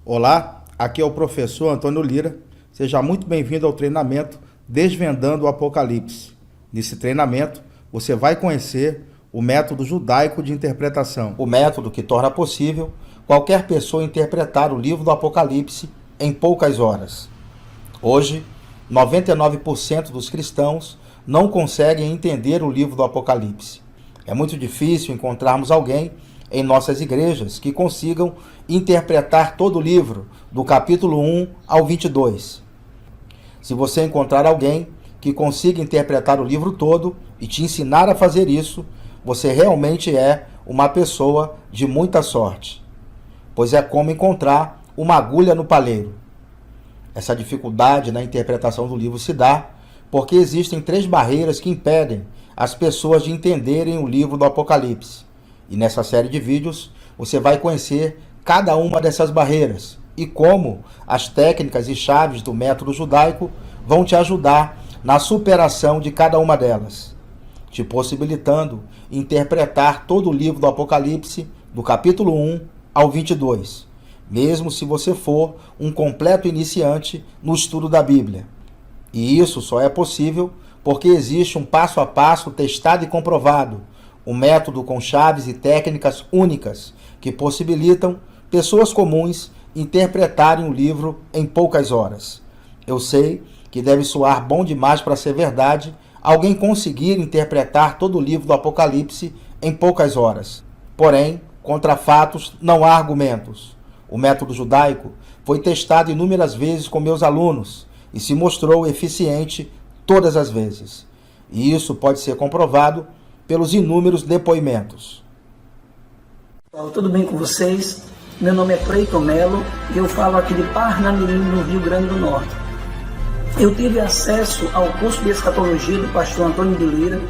Olá, aqui é o professor Antônio Lira. Seja muito bem-vindo ao treinamento Desvendando o Apocalipse. Nesse treinamento, você vai conhecer o método judaico de interpretação. O método que torna possível qualquer pessoa interpretar o livro do Apocalipse em poucas horas. Hoje, 99% dos cristãos não conseguem entender o livro do Apocalipse. É muito difícil encontrarmos alguém em nossas igrejas que consigam interpretar todo o livro, do capítulo 1 ao 22. Se você encontrar alguém que consiga interpretar o livro todo e te ensinar a fazer isso, você realmente é uma pessoa de muita sorte, pois é como encontrar uma agulha no palheiro. Essa dificuldade na interpretação do livro se dá porque existem 3 barreiras que impedem as pessoas de entenderem o livro do Apocalipse. E nessa série de vídeos, você vai conhecer cada uma dessas barreiras e como as técnicas e chaves do método judaico vão te ajudar na superação de cada uma delas, te possibilitando interpretar todo o livro do Apocalipse, do capítulo 1 ao 22, mesmo se você for um completo iniciante no estudo da Bíblia. E isso só é possível porque existe um passo a passo testado e comprovado, um método com chaves e técnicas únicas que possibilitam pessoas comuns interpretarem o livro em poucas horas. Eu sei que deve soar bom demais para ser verdade alguém conseguir interpretar todo o livro do Apocalipse em poucas horas. Porém, contra fatos não há argumentos. O método judaico foi testado inúmeras vezes com meus alunos e se mostrou eficiente todas as vezes. E isso pode ser comprovado pelos inúmeros depoimentos. Tudo bem com vocês? Meu nome é Cleiton Melo e eu falo aqui de Parnamirim, no Rio Grande do Norte. Eu tive acesso ao curso de escatologia do pastor Antônio de Lira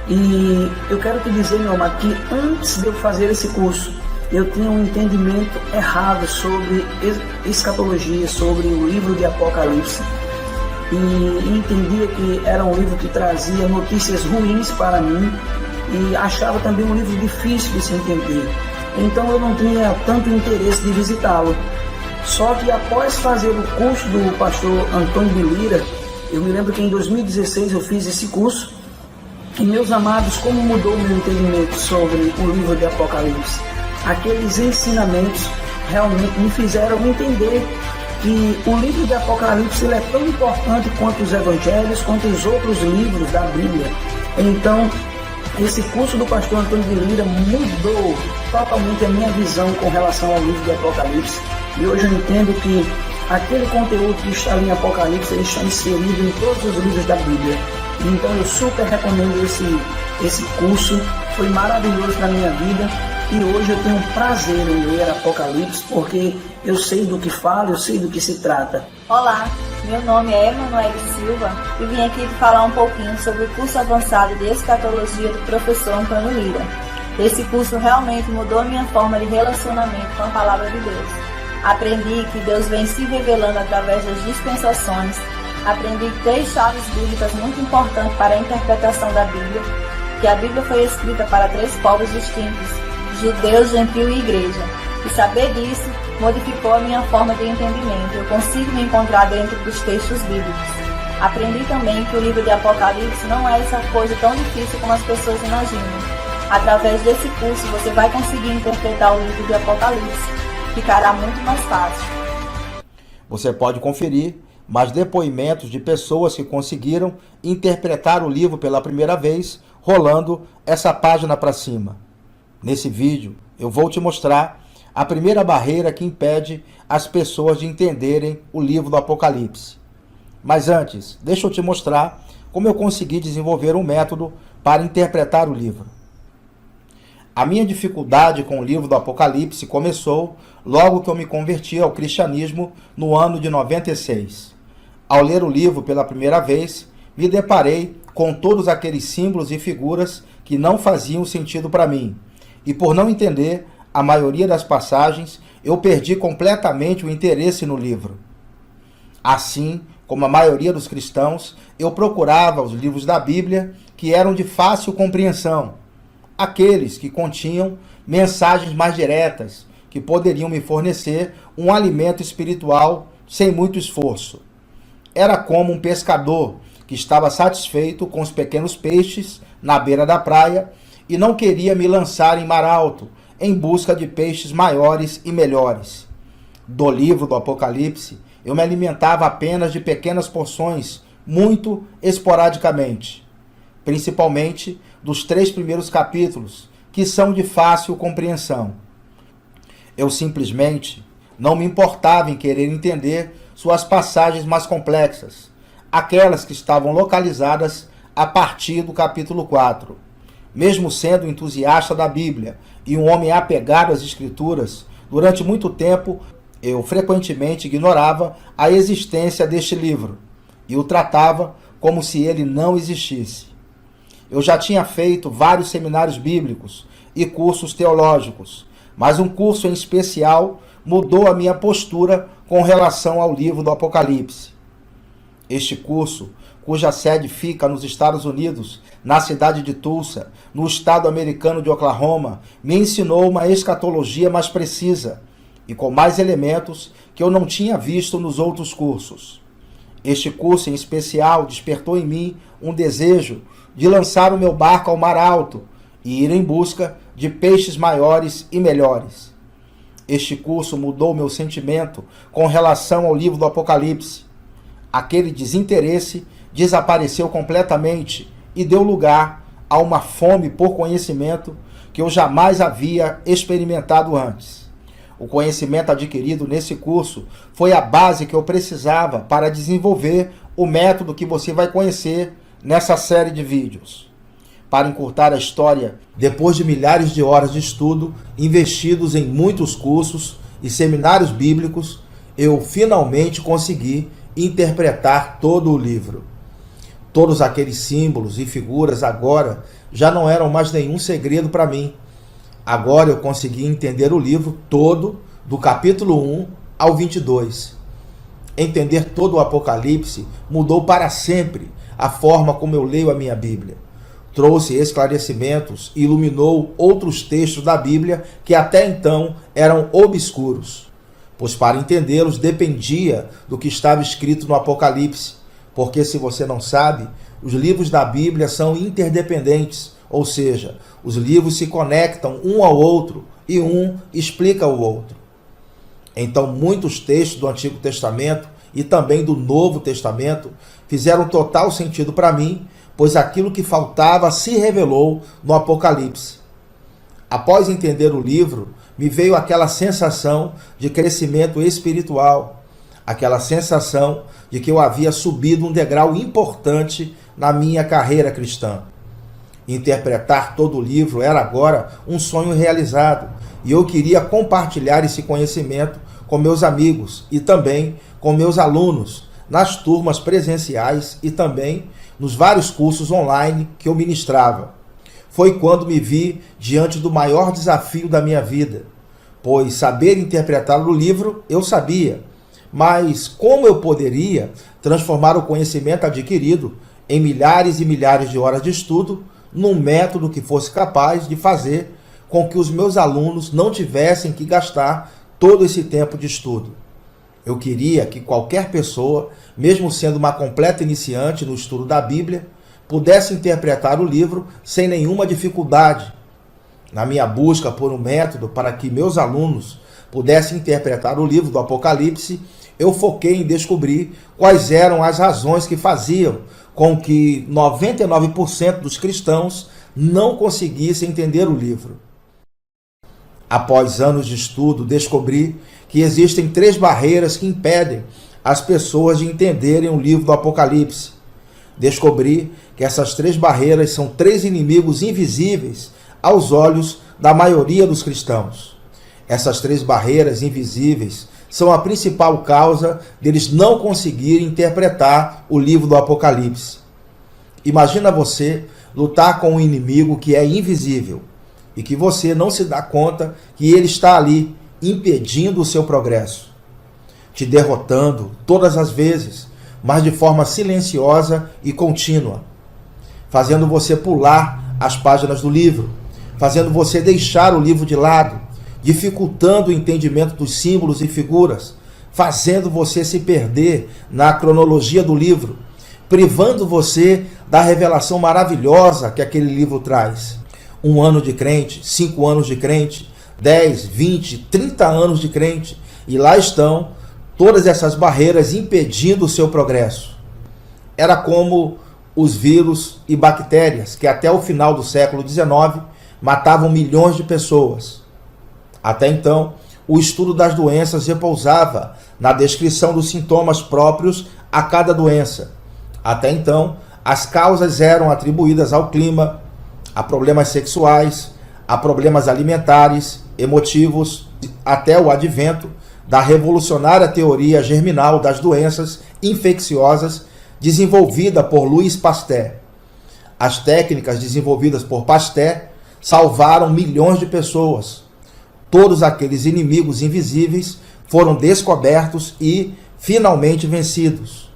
e eu quero te dizer, meu amado, que antes de eu fazer esse curso, eu tinha um entendimento errado sobre escatologia, sobre o livro de Apocalipse. E entendia que era um livro que trazia notícias ruins para mim e achava também um livro difícil de se entender. Então eu não tinha tanto interesse de visitá-lo. Só que após fazer o curso do pastor Antônio de Lira, eu me lembro que em 2016 eu fiz esse curso e, meus amados, como mudou o meu entendimento sobre o livro de Apocalipse. Aqueles ensinamentos realmente me fizeram entender que o livro de Apocalipse ele é tão importante quanto os evangelhos, quanto os outros livros da Bíblia. Então, esse curso do pastor Antônio de Lira mudou totalmente a minha visão com relação ao livro de Apocalipse. E hoje eu entendo que aquele conteúdo que está ali em Apocalipse, ele está inserido em todos os livros da Bíblia. Então eu super recomendo esse curso, foi maravilhoso para a minha vida. E hoje eu tenho prazer em ler Apocalipse, porque eu sei do que fala, eu sei do que se trata. Olá, meu nome é Emanuele Silva e vim aqui falar um pouquinho sobre o curso avançado de escatologia do professor Antônio Lira. Esse curso realmente mudou a minha forma de relacionamento com a palavra de Deus. Aprendi que Deus vem se revelando através das dispensações. Aprendi 3 chaves bíblicas muito importantes para a interpretação da Bíblia, que a Bíblia foi escrita para 3 povos distintos: judeus, gentil e igreja. E saber disso modificou a minha forma de entendimento. Eu consigo me encontrar dentro dos textos bíblicos. Aprendi também que o livro de Apocalipse não é essa coisa tão difícil como as pessoas imaginam. Através desse curso você vai conseguir interpretar o livro de Apocalipse. Ficará muito mais fácil. Você pode conferir mais depoimentos de pessoas que conseguiram interpretar o livro pela primeira vez, rolando essa página para cima. Nesse vídeo, eu vou te mostrar a primeira barreira que impede as pessoas de entenderem o livro do Apocalipse. Mas antes, deixa eu te mostrar como eu consegui desenvolver um método para interpretar o livro. A minha dificuldade com o livro do Apocalipse começou logo que eu me converti ao cristianismo no ano de 96. Ao ler o livro pela primeira vez, me deparei com todos aqueles símbolos e figuras que não faziam sentido para mim. E por não entender a maioria das passagens, eu perdi completamente o interesse no livro. Assim como a maioria dos cristãos, eu procurava os livros da Bíblia que eram de fácil compreensão, aqueles que continham mensagens mais diretas, que poderiam me fornecer um alimento espiritual sem muito esforço. Era como um pescador que estava satisfeito com os pequenos peixes na beira da praia e não queria me lançar em mar alto em busca de peixes maiores e melhores. Do livro do Apocalipse, eu me alimentava apenas de pequenas porções, muito esporadicamente, principalmente dos 3 primeiros capítulos, que são de fácil compreensão. Eu simplesmente não me importava em querer entender suas passagens mais complexas, aquelas que estavam localizadas a partir do capítulo 4. Mesmo sendo entusiasta da Bíblia e um homem apegado às Escrituras, durante muito tempo eu frequentemente ignorava a existência deste livro e o tratava como se ele não existisse. Eu já tinha feito vários seminários bíblicos e cursos teológicos, mas um curso em especial mudou a minha postura com relação ao livro do Apocalipse. Este curso, cuja sede fica nos Estados Unidos, na cidade de Tulsa, no estado americano de Oklahoma, me ensinou uma escatologia mais precisa e com mais elementos que eu não tinha visto nos outros cursos. Este curso em especial despertou em mim um desejo de lançar o meu barco ao mar alto e ir em busca de peixes maiores e melhores. Este curso mudou meu sentimento com relação ao livro do Apocalipse. Aquele desinteresse desapareceu completamente e deu lugar a uma fome por conhecimento que eu jamais havia experimentado antes. O conhecimento adquirido nesse curso foi a base que eu precisava para desenvolver o método que você vai conhecer nessa série de vídeos. Para encurtar a história, depois de milhares de horas de estudo, investidos em muitos cursos e seminários bíblicos, eu finalmente consegui interpretar todo o livro. Todos aqueles símbolos e figuras agora já não eram mais nenhum segredo para mim. Agora eu consegui entender o livro todo, do capítulo 1 ao 22. Entender todo o Apocalipse mudou para sempre a forma como eu leio a minha Bíblia. Trouxe esclarecimentos e iluminou outros textos da Bíblia que até então eram obscuros, pois para entendê-los dependia do que estava escrito no Apocalipse, porque se você não sabe, os livros da Bíblia são interdependentes, ou seja, os livros se conectam um ao outro e um explica o outro. Então muitos textos do Antigo Testamento e também do Novo Testamento fizeram total sentido para mim, pois aquilo que faltava se revelou no Apocalipse. Após entender o livro, me veio aquela sensação de crescimento espiritual, aquela sensação de que eu havia subido um degrau importante na minha carreira cristã. Interpretar todo o livro era agora um sonho realizado, e eu queria compartilhar esse conhecimento com meus amigos e também com meus alunos, nas turmas presenciais e também nos vários cursos online que eu ministrava. Foi quando me vi diante do maior desafio da minha vida, pois saber interpretar o livro eu sabia, mas como eu poderia transformar o conhecimento adquirido em milhares e milhares de horas de estudo num método que fosse capaz de fazer com que os meus alunos não tivessem que gastar todo esse tempo de estudo? Eu queria que qualquer pessoa, mesmo sendo uma completa iniciante no estudo da Bíblia, pudesse interpretar o livro sem nenhuma dificuldade. Na minha busca por um método para que meus alunos pudessem interpretar o livro do Apocalipse, eu foquei em descobrir quais eram as razões que faziam com que 99% dos cristãos não conseguissem entender o livro. Após anos de estudo, descobri que existem 3 barreiras que impedem as pessoas de entenderem o livro do Apocalipse. Descobri que essas 3 barreiras são 3 inimigos invisíveis aos olhos da maioria dos cristãos. Essas 3 barreiras invisíveis são a principal causa deles não conseguirem interpretar o livro do Apocalipse. Imagina você lutar com um inimigo que é invisível e que você não se dá conta que ele está ali, impedindo o seu progresso, te derrotando todas as vezes, mas de forma silenciosa e contínua, fazendo você pular as páginas do livro, fazendo você deixar o livro de lado, dificultando o entendimento dos símbolos e figuras, fazendo você se perder na cronologia do livro, privando você da revelação maravilhosa que aquele livro traz. 1 ano de crente, 5 anos de crente, 10, 20, 30 anos de crente, e lá estão todas essas barreiras impedindo o seu progresso. Era como os vírus e bactérias que até o final do século XIX matavam milhões de pessoas. Até então, o estudo das doenças repousava na descrição dos sintomas próprios a cada doença. Até então, as causas eram atribuídas ao clima, a problemas sexuais, a problemas alimentares, emotivos, até o advento da revolucionária teoria germinal das doenças infecciosas desenvolvida por Louis Pasteur. As técnicas desenvolvidas por Pasteur salvaram milhões de pessoas. Todos aqueles inimigos invisíveis foram descobertos e finalmente vencidos.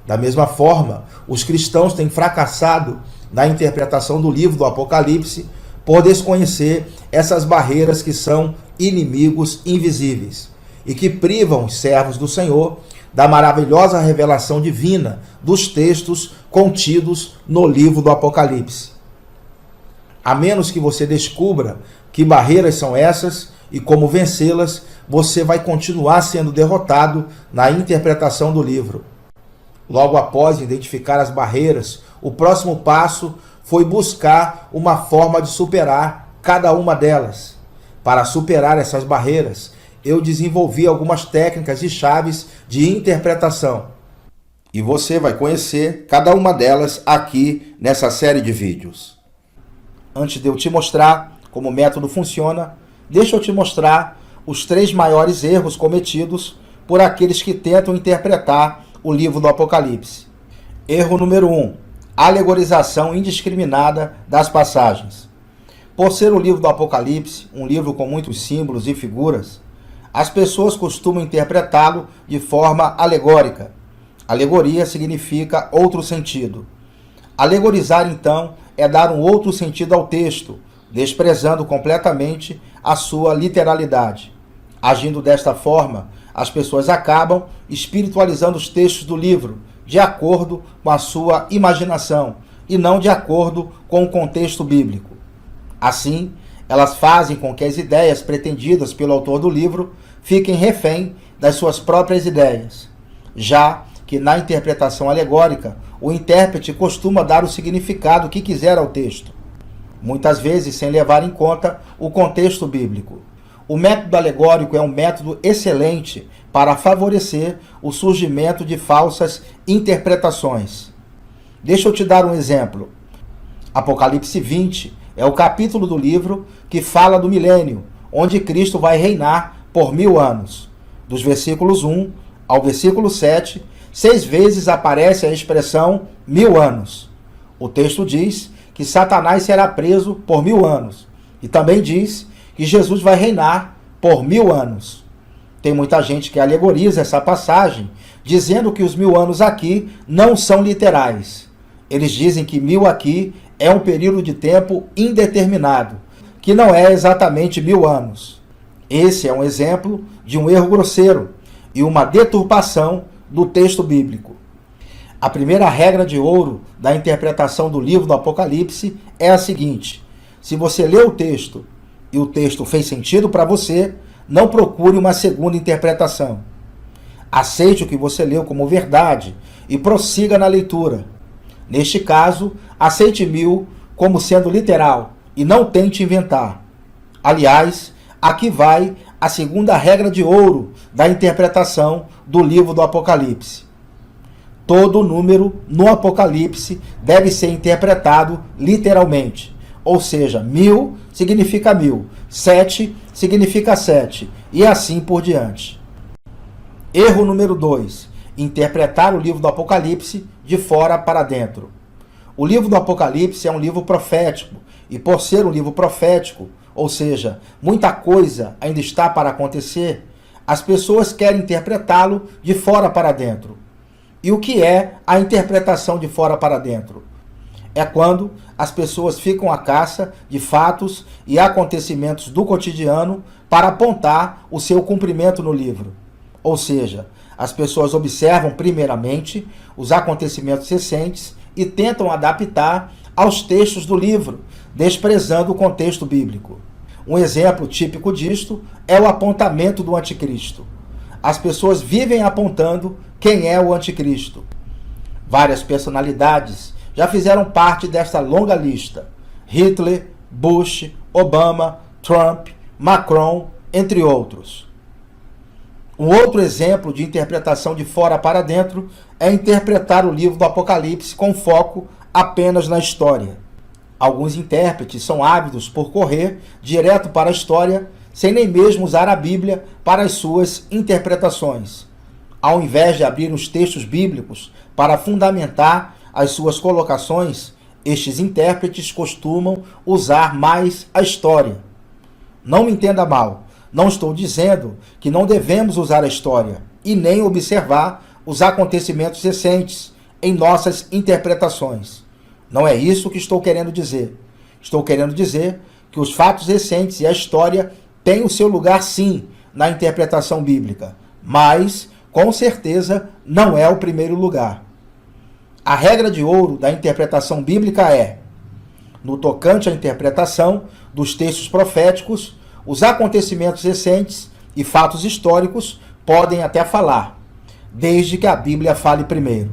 Da mesma forma, os cristãos têm fracassado na interpretação do livro do Apocalipse por desconhecer essas barreiras que são inimigos invisíveis e que privam os servos do Senhor da maravilhosa revelação divina dos textos contidos no livro do Apocalipse. A menos que você descubra que barreiras são essas e como vencê-las, você vai continuar sendo derrotado na interpretação do livro. Logo após identificar as barreiras, o próximo passo foi buscar uma forma de superar cada uma delas. Para superar essas barreiras, eu desenvolvi algumas técnicas e chaves de interpretação. E você vai conhecer cada uma delas aqui nessa série de vídeos. Antes de eu te mostrar como o método funciona, deixa eu te mostrar os 3 maiores erros cometidos por aqueles que tentam interpretar o livro do Apocalipse. Erro número 1. Alegorização indiscriminada das passagens. Por ser o livro do Apocalipse, um livro com muitos símbolos e figuras, as pessoas costumam interpretá-lo de forma alegórica. Alegoria significa outro sentido. Alegorizar, então, é dar um outro sentido ao texto, desprezando completamente a sua literalidade. Agindo desta forma, as pessoas acabam espiritualizando os textos do livro de acordo com a sua imaginação e não de acordo com o contexto bíblico. Assim, elas fazem com que as ideias pretendidas pelo autor do livro fiquem refém das suas próprias ideias, já que na interpretação alegórica, o intérprete costuma dar o significado que quiser ao texto, muitas vezes sem levar em conta o contexto bíblico. O método alegórico é um método excelente para favorecer o surgimento de falsas interpretações. Deixa eu te dar um exemplo. Apocalipse 20 é o capítulo do livro que fala do milênio, onde Cristo vai reinar por 1000 anos. Dos versículos 1 ao versículo 7, 6 vezes aparece a expressão 1000 anos. O texto diz que Satanás será preso por 1000 anos. E também diz que Jesus vai reinar por 1000 anos. Tem muita gente que alegoriza essa passagem, dizendo que os 1000 anos aqui não são literais. Eles dizem que 1000 aqui é um período de tempo indeterminado, que não é exatamente 1000 anos. Esse é um exemplo de um erro grosseiro e uma deturpação do texto bíblico. A primeira regra de ouro da interpretação do livro do Apocalipse é a seguinte: se você lê o texto e o texto fez sentido para você, não procure uma segunda interpretação. Aceite o que você leu como verdade e prossiga na leitura. Neste caso, aceite 1000 como sendo literal e não tente inventar. Aliás, aqui vai a segunda regra de ouro da interpretação do livro do Apocalipse. Todo número no Apocalipse deve ser interpretado literalmente. Ou seja, 1000 significa 1000, 7 significa 7 e assim por diante. Erro número 2. Interpretar o livro do Apocalipse de fora para dentro. O livro do Apocalipse é um livro profético e por ser um livro profético, ou seja, muita coisa ainda está para acontecer, as pessoas querem interpretá-lo de fora para dentro. E o que é a interpretação de fora para dentro? é quando as pessoas ficam à caça de fatos e acontecimentos do cotidiano para apontar o seu cumprimento no livro. Ou seja, as pessoas observam primeiramente os acontecimentos recentes e tentam adaptar aos textos do livro, desprezando o contexto bíblico. Um exemplo típico disto é o apontamento do anticristo. As pessoas vivem apontando quem é o anticristo. Várias personalidades já fizeram parte desta longa lista: Hitler, Bush, Obama, Trump, Macron, entre outros. Um outro exemplo de interpretação de fora para dentro é interpretar o livro do Apocalipse com foco apenas na história. Alguns intérpretes são ávidos por correr direto para a história, sem nem mesmo usar a Bíblia para as suas interpretações. Ao invés de abrir os textos bíblicos para fundamentar as suas colocações, estes intérpretes costumam usar mais a história. Não me entenda mal, não estou dizendo que não devemos usar a história e nem observar os acontecimentos recentes em nossas interpretações. Não é isso que estou querendo dizer. Estou querendo dizer que os fatos recentes e a história têm o seu lugar sim na interpretação bíblica, mas com certeza não é o primeiro lugar. A regra de ouro da interpretação bíblica é: no tocante à interpretação dos textos proféticos, os acontecimentos recentes e fatos históricos podem até falar, desde que a Bíblia fale primeiro.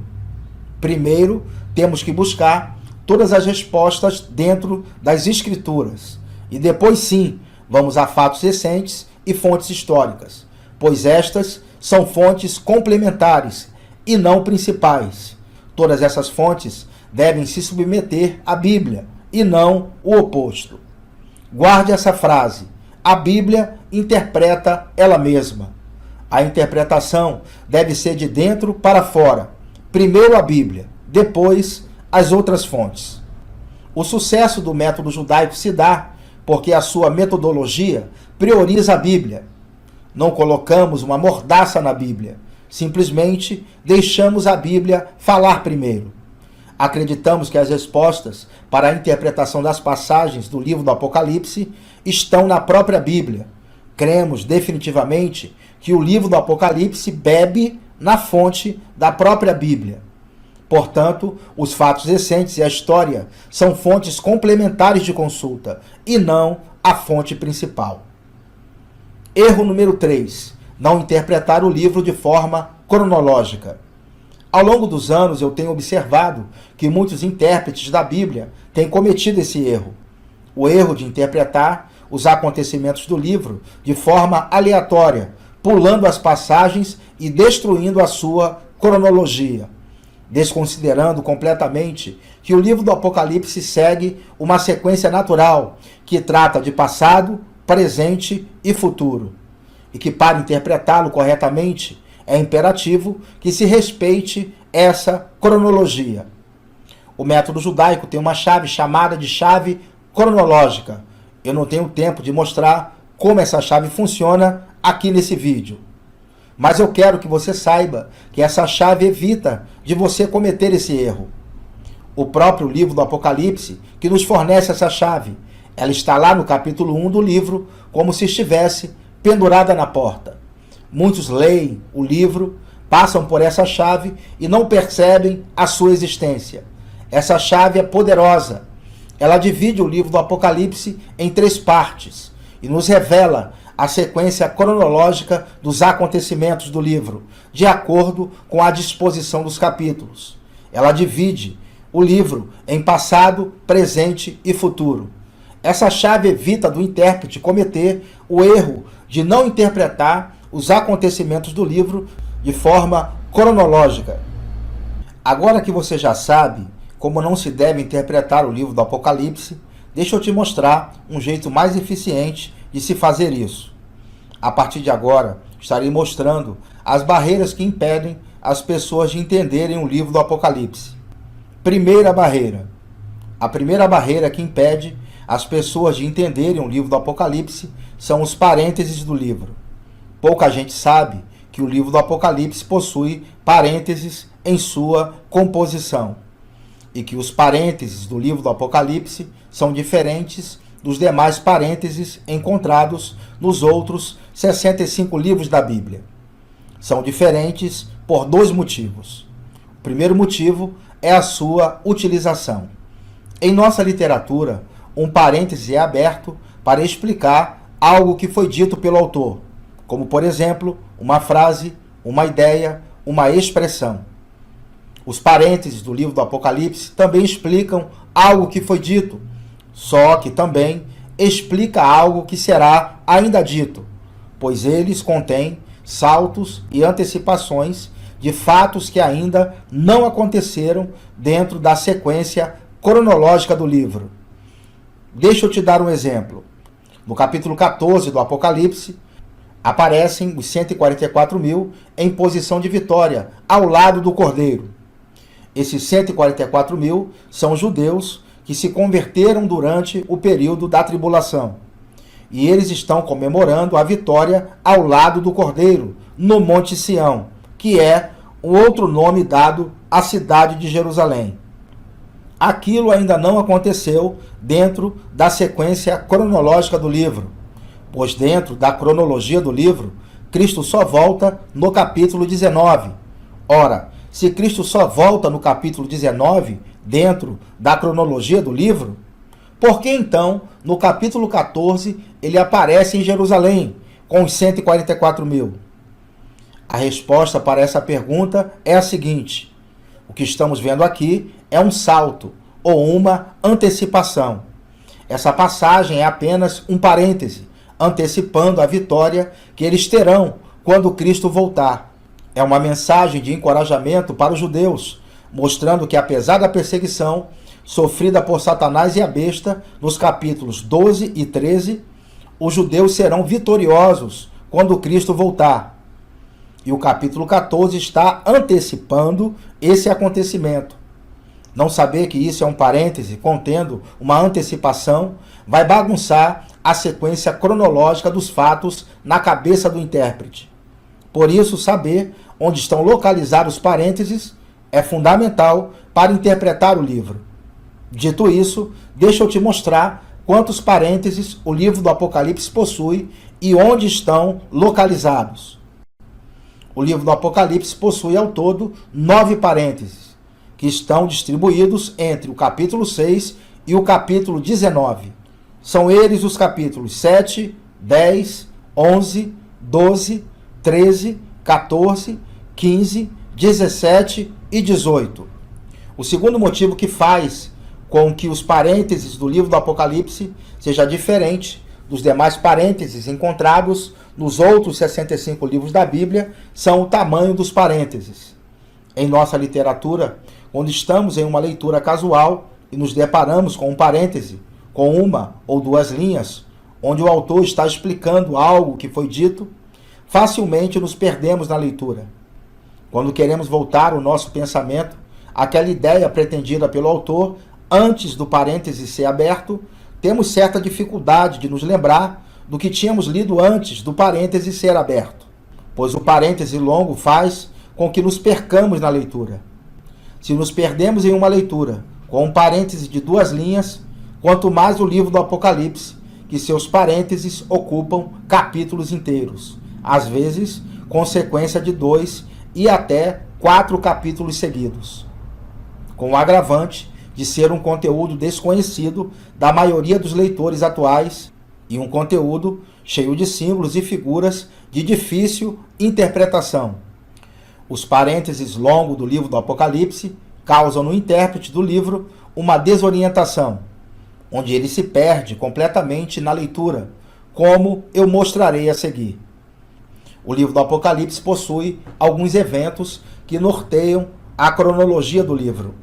Primeiro, temos que buscar todas as respostas dentro das Escrituras. E depois sim, vamos a fatos recentes e fontes históricas, pois estas são fontes complementares e não principais. Todas essas fontes devem se submeter à Bíblia e não o oposto. Guarde essa frase: a Bíblia interpreta ela mesma. A interpretação deve ser de dentro para fora. Primeiro a Bíblia, depois as outras fontes. O sucesso do método judaico se dá porque a sua metodologia prioriza a Bíblia. Não colocamos uma mordaça na Bíblia, simplesmente deixamos a Bíblia falar primeiro. Acreditamos que as respostas para a interpretação das passagens do livro do Apocalipse estão na própria Bíblia. Cremos definitivamente que o livro do Apocalipse bebe na fonte da própria Bíblia. Portanto, os fatos recentes e a história são fontes complementares de consulta e não a fonte principal. Erro número 3. Não interpretar o livro de forma cronológica. Ao longo dos anos, eu tenho observado que muitos intérpretes da Bíblia têm cometido esse erro. O erro de interpretar os acontecimentos do livro de forma aleatória, pulando as passagens e destruindo a sua cronologia, desconsiderando completamente que o livro do Apocalipse segue uma sequência natural que trata de passado, presente e futuro, e que para interpretá-lo corretamente é imperativo que se respeite essa cronologia. O método judaico tem uma chave chamada de chave cronológica. Eu não tenho tempo de mostrar como essa chave funciona aqui nesse vídeo. Mas eu quero que você saiba que essa chave evita de você cometer esse erro. O próprio livro do Apocalipse que nos fornece essa chave. Ela está lá no capítulo 1 do livro, como se estivesse pendurada na porta. Muitos leem o livro, passam por essa chave e não percebem a sua existência. Essa chave é poderosa. Ela divide o livro do Apocalipse em 3 partes e nos revela a sequência cronológica dos acontecimentos do livro, de acordo com a disposição dos capítulos. Ela divide o livro em passado, presente e futuro. Essa chave evita do intérprete cometer o erro de não interpretar os acontecimentos do livro de forma cronológica. Agora que você já sabe como não se deve interpretar o livro do Apocalipse, deixa eu te mostrar um jeito mais eficiente de se fazer isso. A partir de agora, estarei mostrando as barreiras que impedem as pessoas de entenderem o livro do Apocalipse. Primeira barreira. A primeira barreira que impede as pessoas de entenderem o livro do Apocalipse são os parênteses do livro. Pouca gente sabe que o livro do Apocalipse possui parênteses em sua composição. e que os parênteses do livro do Apocalipse são diferentes dos demais parênteses encontrados nos outros 65 livros da Bíblia. São diferentes por dois motivos. O primeiro motivo é a sua utilização. Em nossa literatura, um parêntese é aberto para explicar algo que foi dito pelo autor, como, por exemplo, uma frase, uma ideia, uma expressão. Os parênteses do livro do Apocalipse também explicam algo que foi dito, só que também explica algo que será ainda dito, pois eles contêm saltos e antecipações de fatos que ainda não aconteceram dentro da sequência cronológica do livro. Deixa eu te dar um exemplo. No capítulo 14 do Apocalipse, aparecem os 144 mil em posição de vitória, ao lado do Cordeiro. Esses 144 mil são judeus que se converteram durante o período da tribulação. E eles estão comemorando a vitória ao lado do Cordeiro, no Monte Sião, que é um outro nome dado à cidade de Jerusalém. Aquilo ainda não aconteceu dentro da sequência cronológica do livro, pois dentro da cronologia do livro, Cristo só volta no capítulo 19. Ora, se Cristo só volta no capítulo 19, dentro da cronologia do livro, por que então, no capítulo 14, ele aparece em Jerusalém, com os 144 mil? A resposta para essa pergunta é a seguinte: o que estamos vendo aqui é um salto, ou uma antecipação. Essa passagem é apenas um parêntese, antecipando a vitória que eles terão quando Cristo voltar. É uma mensagem de encorajamento para os judeus, mostrando que apesar da perseguição sofrida por Satanás e a besta, nos capítulos 12 e 13, os judeus serão vitoriosos quando Cristo voltar. E o capítulo 14 está antecipando esse acontecimento. Não saber que isso é um parêntese contendo uma antecipação vai bagunçar a sequência cronológica dos fatos na cabeça do intérprete. Por isso, saber onde estão localizados os parênteses é fundamental para interpretar o livro. Dito isso, deixa eu te mostrar quantos parênteses o livro do Apocalipse possui e onde estão localizados. O livro do Apocalipse possui ao todo 9 parênteses, que estão distribuídos entre o capítulo 6 e o capítulo 19. São eles os capítulos 7, 10, 11, 12, 13, 14, 15, 17 e 18. O segundo motivo que faz com que os parênteses do livro do Apocalipse seja diferente dos demais parênteses encontrados nos outros 65 livros da Bíblia são o tamanho dos parênteses. Em nossa literatura, quando estamos em uma leitura casual e nos deparamos com um parêntese, com uma ou duas linhas, onde o autor está explicando algo que foi dito, facilmente nos perdemos na leitura. Quando queremos voltar o nosso pensamento àquela ideia pretendida pelo autor antes do parêntese ser aberto, temos certa dificuldade de nos lembrar do que tínhamos lido antes do parêntese ser aberto, pois o parêntese longo faz com que nos percamos na leitura. Se nos perdemos em uma leitura com um parêntese de 2 linhas, quanto mais o livro do Apocalipse, que seus parênteses ocupam capítulos inteiros, às vezes com sequência de 2 e até 4 capítulos seguidos, com o agravante de ser um conteúdo desconhecido da maioria dos leitores atuais e um conteúdo cheio de símbolos e figuras de difícil interpretação. Os parênteses longos do livro do Apocalipse causam no intérprete do livro uma desorientação, onde ele se perde completamente na leitura, como eu mostrarei a seguir. O livro do Apocalipse possui alguns eventos que norteiam a cronologia do livro.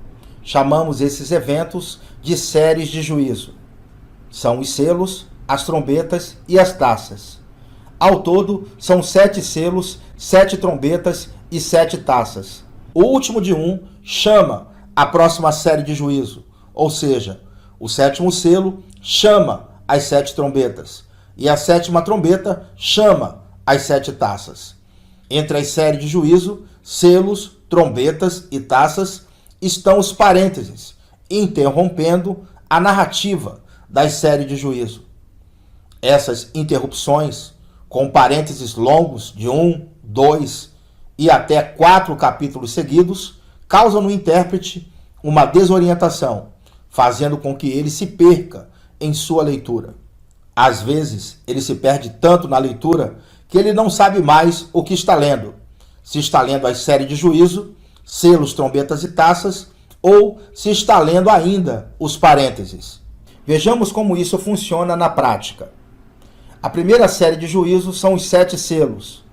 Chamamos esses eventos de séries de juízo. São os selos, as trombetas e as taças. Ao todo, são 7 selos, 7 trombetas e 7 taças. O último de chama a próxima série de juízo, ou seja, o 7º selo chama as 7 trombetas e a 7ª trombeta chama as 7 taças. Entre as séries de juízo, selos, trombetas e taças estão os parênteses, interrompendo a narrativa das séries de Juízo. Essas interrupções, com parênteses longos de 1, 2 e até 4 capítulos seguidos, causam no intérprete uma desorientação, fazendo com que ele se perca em sua leitura. Às vezes, ele se perde tanto na leitura que ele não sabe mais o que está lendo. Se está lendo as séries de Juízo, selos, trombetas e taças, ou se está lendo ainda os parênteses. Vejamos como isso funciona na prática. A primeira série de Juízo são os 7 selos.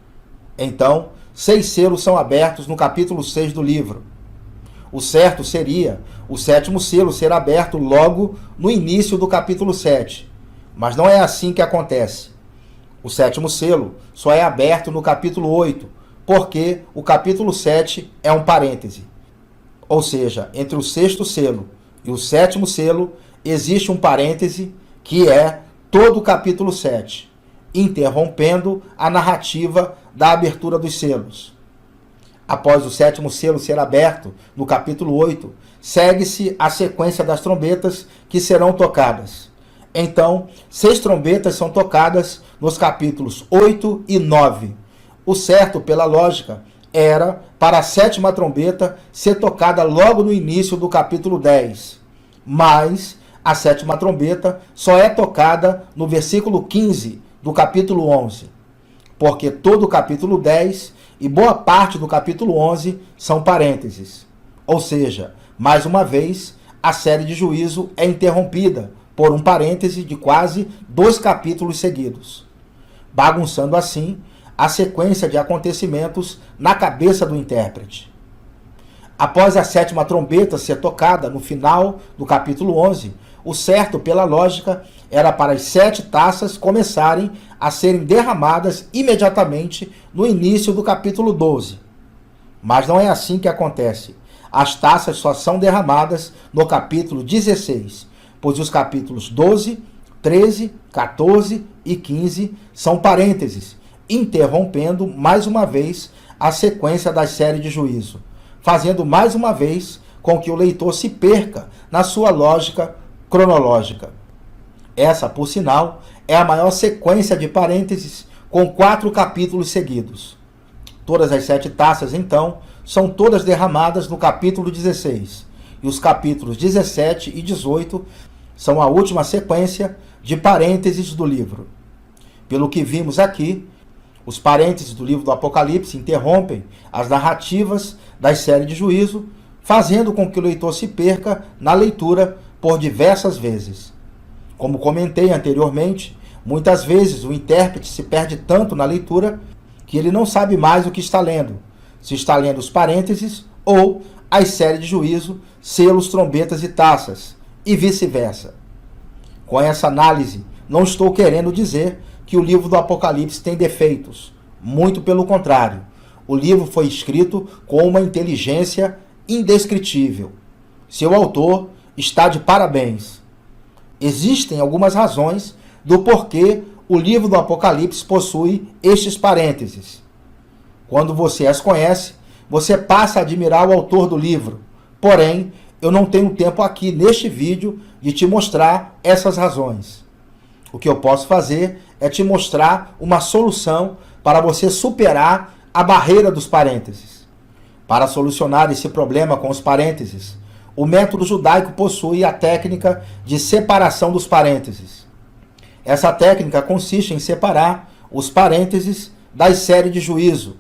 Então, 6 selos são abertos no capítulo 6 do livro. O certo seria o 7º selo ser aberto logo no início do capítulo 7. Mas não é assim que acontece. O 7º selo só é aberto no capítulo 8, porque o capítulo 7 é um parêntese. Ou seja, entre o 6º selo e o 7º selo existe um parêntese que é todo o capítulo 7, interrompendo a narrativa da abertura dos selos. Após o 7º selo ser aberto, no capítulo 8, segue-se a sequência das trombetas que serão tocadas. Então, 6 trombetas são tocadas nos capítulos 8 e 9. O certo, pela lógica, era para a 7ª trombeta ser tocada logo no início do capítulo 10. Mas a 7ª trombeta só é tocada no versículo 15 do capítulo 11. Porque todo o capítulo 10 e boa parte do capítulo 11 são parênteses. Ou seja, mais uma vez, a série de Juízo é interrompida por um parêntese de quase 2 capítulos seguidos, bagunçando assim a sequência de acontecimentos na cabeça do intérprete. Após a 7ª trombeta ser tocada no final do capítulo 11, o certo, pela lógica, era para as 7 taças começarem a serem derramadas imediatamente no início do capítulo 12. Mas não é assim que acontece. As taças só são derramadas no capítulo 16, pois os capítulos 12, 13, 14 e 15 são parênteses, interrompendo mais uma vez a sequência das séries de Juízo, fazendo mais uma vez com que o leitor se perca na sua lógica cronológica. Essa, por sinal, é a maior sequência de parênteses com 4 capítulos seguidos. Todas as 7 taças, então, são todas derramadas no capítulo 16, e os capítulos 17 e 18 são a última sequência de parênteses do livro. Pelo que vimos aqui, os parênteses do livro do Apocalipse interrompem as narrativas das séries de Juízo, fazendo com que o leitor se perca na leitura por diversas vezes. Como comentei anteriormente, muitas vezes o intérprete se perde tanto na leitura que ele não sabe mais o que está lendo, se está lendo os parênteses ou as séries de Juízo, selos, trombetas e taças, e vice-versa. Com essa análise, não estou querendo dizer que o livro do Apocalipse tem defeitos. Muito pelo contrário. O livro foi escrito com uma inteligência indescritível. Seu autor está de parabéns. Existem algumas razões do porquê o livro do Apocalipse possui estes parênteses. Quando você as conhece, você passa a admirar o autor do livro. Porém, eu não tenho tempo aqui neste vídeo de te mostrar essas razões. O que eu posso fazer é te mostrar uma solução para você superar a barreira dos parênteses. Para solucionar esse problema com os parênteses, o método judaico possui a técnica de separação dos parênteses. Essa técnica consiste em separar os parênteses das séries de Juízo.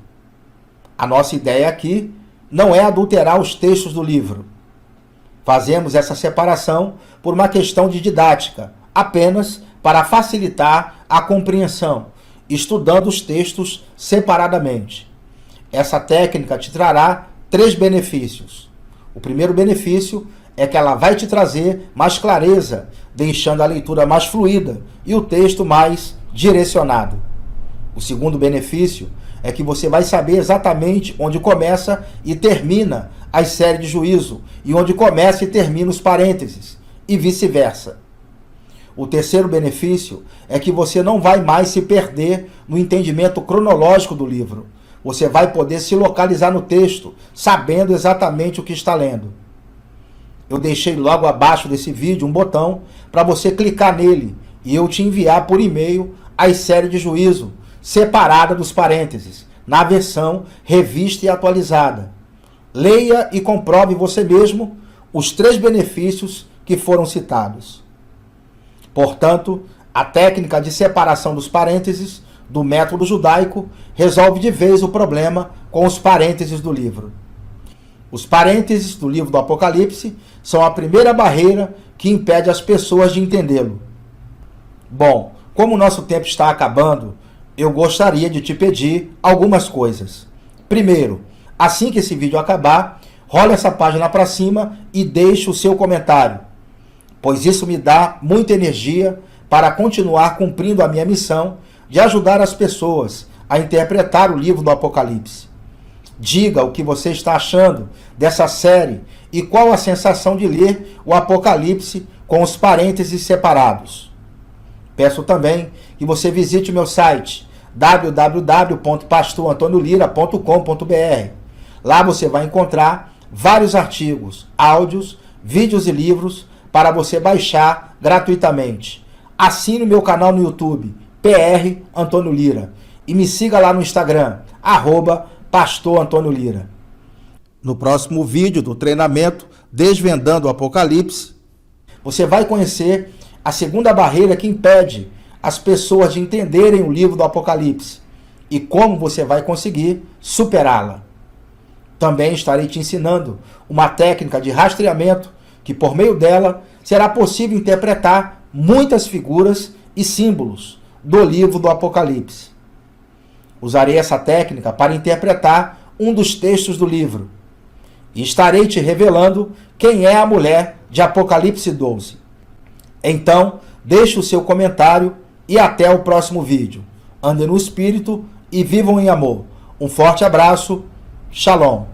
A nossa ideia aqui não é adulterar os textos do livro. Fazemos essa separação por uma questão de didática, apenas para facilitar a compreensão, estudando os textos separadamente. Essa técnica te trará 3 benefícios. O primeiro benefício é que ela vai te trazer mais clareza, deixando a leitura mais fluida e o texto mais direcionado. O segundo benefício é que você vai saber exatamente onde começa e termina as séries de Juízo e onde começa e termina os parênteses, e vice-versa. O terceiro benefício é que você não vai mais se perder no entendimento cronológico do livro. Você vai poder se localizar no texto, sabendo exatamente o que está lendo. eu deixei logo abaixo desse vídeo um botão para você clicar nele e eu te enviar por e-mail as séries de juízo separada dos parênteses, na versão revista e atualizada. Leia e comprove você mesmo os 3 benefícios que foram citados. Portanto, a técnica de separação dos parênteses do método judaico resolve de vez o problema com os parênteses do livro. Os parênteses do livro do Apocalipse são a primeira barreira que impede as pessoas de entendê-lo. Bom, como o nosso tempo está acabando, eu gostaria de te pedir algumas coisas. Primeiro, assim que esse vídeo acabar, rola essa página para cima e deixe o seu comentário, pois isso me dá muita energia para continuar cumprindo a minha missão de ajudar as pessoas a interpretar o livro do Apocalipse. Diga o que você está achando dessa série e qual a sensação de ler o Apocalipse com os parênteses separados. Peço também que você visite o meu site www.pastorantoniolira.com.br. Lá você vai encontrar vários artigos, áudios, vídeos e livros para você baixar gratuitamente. Assine o meu canal no YouTube, PR Antônio Lira, e me siga lá no Instagram, @Pastor Antônio Lira. No próximo vídeo do treinamento Desvendando o Apocalipse, você vai conhecer a segunda barreira que impede as pessoas de entenderem o livro do Apocalipse e como você vai conseguir superá-la. Também estarei te ensinando uma técnica de rastreamento que, por meio dela, será possível interpretar muitas figuras e símbolos do livro do Apocalipse. Usarei essa técnica para interpretar um dos textos do livro. E estarei te revelando quem é a mulher de Apocalipse 12. Então, deixe o seu comentário e até o próximo vídeo. Andem no Espírito e vivam em amor. Um forte abraço. Shalom.